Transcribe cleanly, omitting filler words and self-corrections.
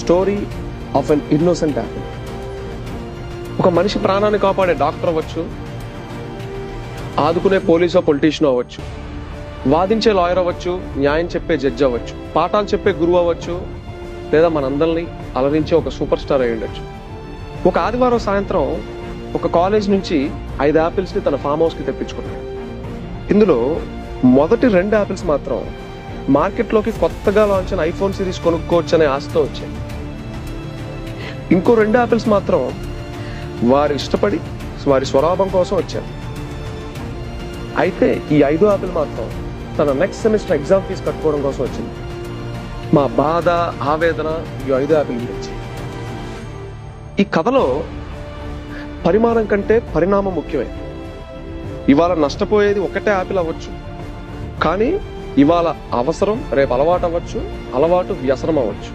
Story of an innocent Apple. ఒక మనిషి ప్రాణాన్ని కాపాడే డాక్టర్ అవ్వచ్చు, ఆదుకునే పోలీసో పొలిటీషియన్ అవ్వచ్చు, వాదించే లాయర్ అవ్వచ్చు, న్యాయం చెప్పే జడ్జి అవ్వచ్చు, పాఠాలు చెప్పే గురువు అవ్వచ్చు, లేదా మనందరినీ అలరించే ఒక సూపర్ స్టార్ అయి ఉండొచ్చు. ఒక ఆదివారం సాయంత్రం ఒక కాలేజ్ నుంచి 5 యాపిల్స్ ని తన ఫామ్ హౌస్ కి తెప్పించుకున్నాడు. ఇందులో మొదటి 2 యాపిల్స్ మాత్రం మార్కెట్లోకి కొత్తగా లాంచ్ అయిన ఐఫోన్ సిరీస్ కొనుక్కోవచ్చు అనే ఆశతో వచ్చాయి. ఇంకో 2 యాపిల్స్ మాత్రం వారు ఇష్టపడి వారి స్వరాభం కోసం వచ్చారు. అయితే ఈ 5వ యాపిల్ మాత్రం తన నెక్స్ట్ సెమిస్టర్ ఎగ్జామ్ ఫీజు కట్టుకోవడం కోసం వచ్చింది. మా బాధ, ఆవేదన ఈ 5వ యాపిల్ గురించి. ఈ కథలో పరిమాణం కంటే పరిణామం ముఖ్యమే. ఇవాళ నష్టపోయేది ఒకటే యాపిల్ అవ్వచ్చు, కానీ ఇవాళ అవసరం రేపు అలవాటు అవ్వచ్చు, అలవాటు వ్యసనం అవ్వచ్చు.